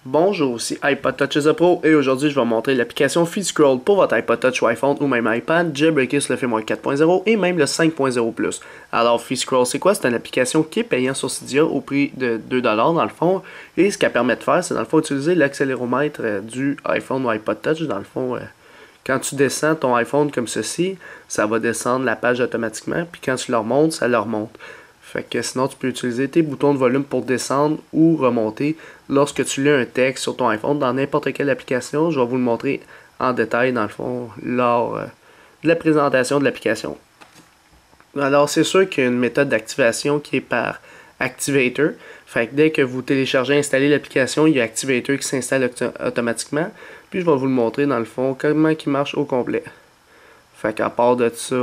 Bonjour, ici iPod Touch is a Pro et aujourd'hui je vais vous montrer l'application FeedScroll pour votre iPod Touch ou iPhone ou même iPad, jailbreaké sur le firmware 4.0 et même le 5.0+. Alors FeedScroll c'est quoi? C'est une application qui est payante sur Cydia au prix de 2$ dans le fond et ce qu'elle permet de faire c'est dans le fond utiliser l'accéléromètre du iPhone ou iPod Touch. Dans le fond, quand tu descends ton iPhone comme ceci, ça va descendre la page automatiquement puis quand tu le remontes, ça le remonte. Fait que sinon, tu peux utiliser tes boutons de volume pour descendre ou remonter lorsque tu lis un texte sur ton iPhone dans n'importe quelle application. Je vais vous le montrer en détail dans le fond lors de la présentation de l'application. Alors, c'est sûr qu'il y a une méthode d'activation qui est par Activator. Fait que dès que vous téléchargez et installez l'application, il y a Activator qui s'installe automatiquement. Puis je vais vous le montrer dans le fond comment il marche au complet. Fait qu'à part de ça...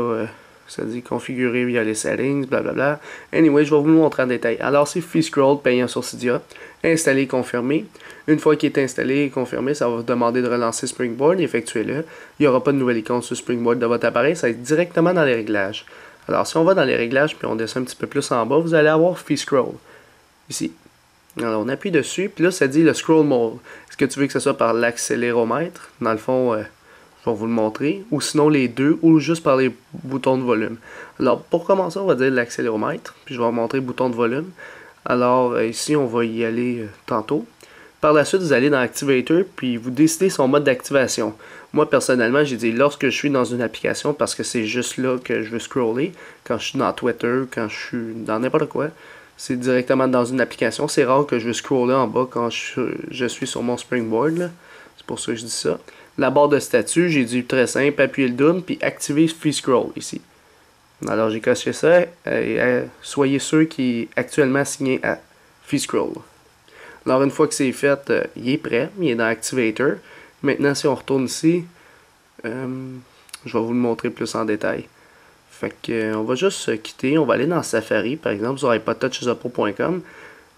ça dit configurer via les settings, blablabla. Anyway, je vais vous le montrer en détail. Alors, c'est FeedScroll payant sur Cydia. Installer, confirmer. Une fois qu'il est installé et confirmé, ça va vous demander de relancer Springboard et effectuez-le. Il n'y aura pas de nouvelle icône sur Springboard de votre appareil, ça va être directement dans les réglages. Alors, si on va dans les réglages puis on descend un petit peu plus en bas, vous allez avoir FeedScroll. Ici. Alors, on appuie dessus, puis là, ça dit le Scroll Mode. Est-ce que tu veux que ce soit par l'accéléromètre? Dans le fond... je vais vous le montrer, ou sinon les deux, ou juste par les boutons de volume. Alors, pour commencer, on va dire l'accéléromètre, puis je vais vous montrer le bouton de volume. Alors, ici, on va y aller tantôt. Par la suite, vous allez dans Activator, puis vous décidez son mode d'activation. Moi, personnellement, j'ai dit lorsque je suis dans une application, parce que c'est juste là que je veux scroller, quand je suis dans Twitter, quand je suis dans n'importe quoi, c'est directement dans une application. C'est rare que je veux scroller en bas quand je suis sur mon Springboard, c'est pour ça que je dis ça. La barre de statut, j'ai dit très simple, appuyer le down, puis activer FeedScroll ici. Alors j'ai coché ça, et soyez sûr qu'il est actuellement signé à FeedScroll. Alors une fois que c'est fait, il est prêt, il est dans Activator. Maintenant si on retourne ici, je vais vous le montrer plus en détail. Fait que on va juste quitter, on va aller dans Safari, par exemple sur iPodTouchIsAPro.com.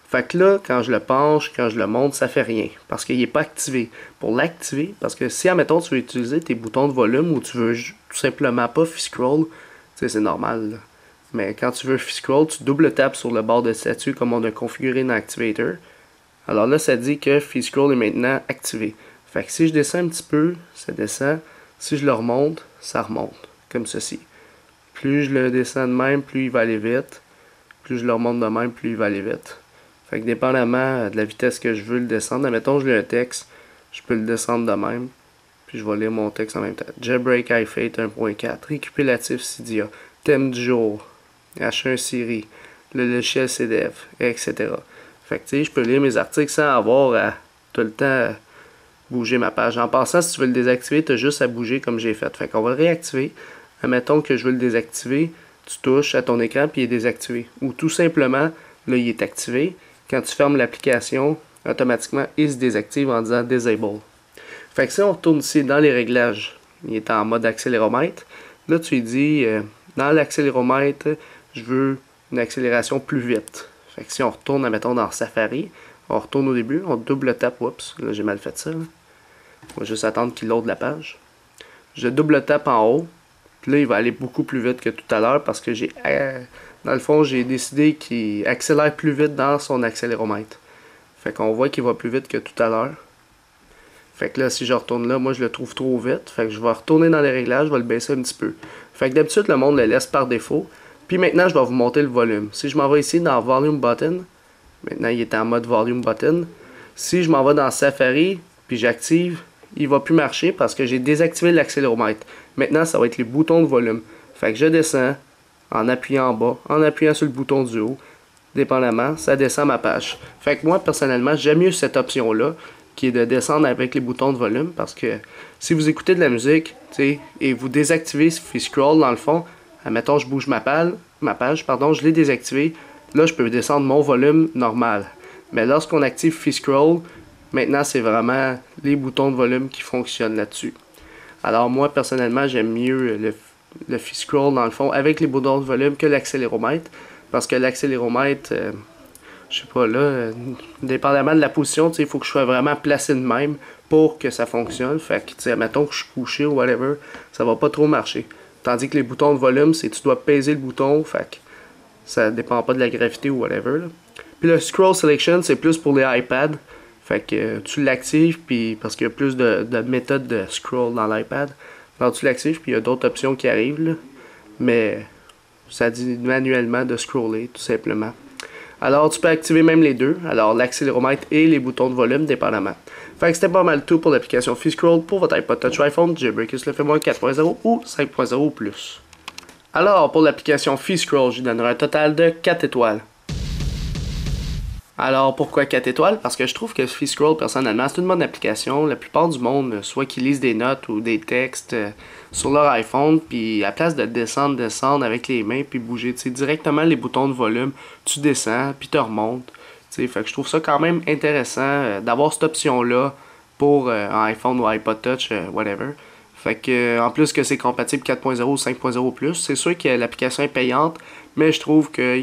Fait que là, quand je le penche, quand je le monte, ça fait rien. Parce qu'il n'est pas activé. Pour l'activer, parce que si, admettons, tu veux utiliser tes boutons de volume ou tu veux tout simplement pas FeedScroll, tu sais, c'est normal. Là. Mais quand tu veux FeedScroll, tu double tapes sur le bord de statut comme on a configuré dans Activator. Alors là, ça dit que FeedScroll est maintenant activé. Fait que si je descends un petit peu, ça descend. Si je le remonte, ça remonte. Comme ceci. Plus je le descends de même, plus il va aller vite. Plus je le remonte de même, plus il va aller vite. Fait que dépendamment de la vitesse que je veux le descendre, admettons je lis un texte, je peux le descendre de même, puis je vais lire mon texte en même temps. Jailbreak iFate 1.4, récupératif Cydia, thème du jour, H1 Siri, le logiciel CDF, etc. Fait que tu sais, je peux lire mes articles sans avoir à tout le temps bouger ma page. En passant, si tu veux le désactiver, tu as juste à bouger comme j'ai fait. Fait qu'on va le réactiver. Admettons que je veux le désactiver, tu touches à ton écran puis il est désactivé. Ou tout simplement, là il est activé. Quand tu fermes l'application, automatiquement, il se désactive en disant Disable. Fait que si on retourne ici dans les réglages, il est en mode accéléromètre. Là, tu lui dis, dans l'accéléromètre, je veux une accélération plus vite. Fait que si on retourne, mettons, dans Safari, on retourne au début, on double tape, oups, là j'ai mal fait ça. Là. On va juste attendre qu'il load la page. Je double tape en haut, puis là, il va aller beaucoup plus vite que tout à l'heure parce que j'ai... dans le fond, j'ai décidé qu'il accélère plus vite dans son accéléromètre. Fait qu'on voit qu'il va plus vite que tout à l'heure. Fait que là, si je retourne là, moi je le trouve trop vite. Fait que je vais retourner dans les réglages, je vais le baisser un petit peu. Fait que d'habitude, le monde le laisse par défaut. Puis maintenant, je vais vous monter le volume. Si je m'en vais ici dans Volume Button, maintenant il est en mode Volume Button. Si je m'en vais dans Safari, puis j'active, il va plus marcher parce que j'ai désactivé l'accéléromètre. Maintenant, ça va être les boutons de volume. Fait que je descends. En appuyant en bas, en appuyant sur le bouton du haut, dépendamment, ça descend ma page. Fait que moi, personnellement, j'aime mieux cette option-là, qui est de descendre avec les boutons de volume, parce que si vous écoutez de la musique, tu sais, et vous désactivez FeedScroll dans le fond, admettons, je bouge ma page, je l'ai désactivé, là, je peux descendre mon volume normal. Mais lorsqu'on active FeedScroll, maintenant, c'est vraiment les boutons de volume qui fonctionnent là-dessus. Alors moi, personnellement, j'aime mieux le FeedScroll dans le fond avec les boutons de volume que l'accéléromètre parce que l'accéléromètre je sais pas là dépendamment de la position, il faut que je sois vraiment placé de même pour que ça fonctionne. Fait que tu sais, mettons que je suis couché ou whatever, ça va pas trop marcher. Tandis que les boutons de volume, c'est tu dois peser le bouton, fait que ça dépend pas de la gravité ou whatever là. Puis le scroll selection, c'est plus pour les iPads. Fait que tu l'actives, puis parce qu'il y a plus de méthodes de scroll dans l'iPad. Alors tu l'actives, puis il y a d'autres options qui arrivent, là. Mais ça dit manuellement de scroller, tout simplement. Alors tu peux activer même les deux, alors l'accéléromètre et les boutons de volume dépendamment. Fait que c'était pas mal tout pour l'application FeeScroll pour votre iPod Touch iPhone, Jailbreakers le fait moins 4.0 ou 5.0 ou plus. Alors pour l'application FeeScroll, je lui donnerai un total de 4 étoiles. Alors pourquoi 4 étoiles? Parce que je trouve que FeeScroll personnellement c'est une bonne application. La plupart du monde, soit qu'ils lisent des notes ou des textes sur leur iPhone, puis à place de descendre avec les mains puis bouger, tu sais, directement les boutons de volume, tu descends puis tu remontes. Fait que je trouve ça quand même intéressant d'avoir cette option-là pour un iPhone ou iPod Touch, whatever. Fait que en plus que c'est compatible 4.0 ou 5.0+, c'est sûr que l'application est payante, mais je trouve que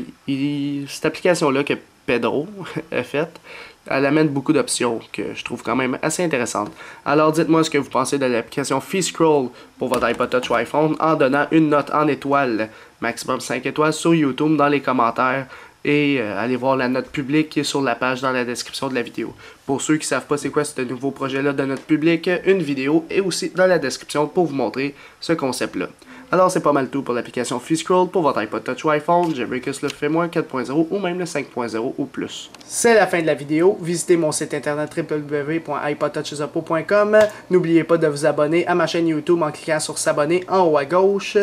cette application-là que Pedro a faite, elle amène beaucoup d'options que je trouve quand même assez intéressantes. Alors dites-moi ce que vous pensez de l'application FeeScroll pour votre iPod Touch ou iPhone en donnant une note en étoiles, maximum 5 étoiles sur YouTube dans les commentaires. Et allez voir la note publique qui est sur la page dans la description de la vidéo. Pour ceux qui ne savent pas c'est quoi ce nouveau projet-là de note publique, une vidéo est aussi dans la description pour vous montrer ce concept-là. Alors c'est pas mal tout pour l'application FeeScroll pour votre iPod Touch ou iPhone, Jailbreakers le fait moins 4.0 ou même le 5.0 ou plus. C'est la fin de la vidéo. Visitez mon site internet www.ipodtouchesapo.com. N'oubliez pas de vous abonner à ma chaîne YouTube en cliquant sur s'abonner en haut à gauche.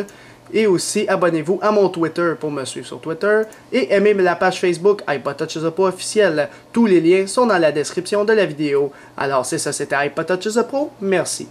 Et aussi, abonnez-vous à mon Twitter pour me suivre sur Twitter. Et aimez la page Facebook iPod Touch the Pro officielle. Tous les liens sont dans la description de la vidéo. Alors c'est ça, c'était iPod Touch the Pro. Merci.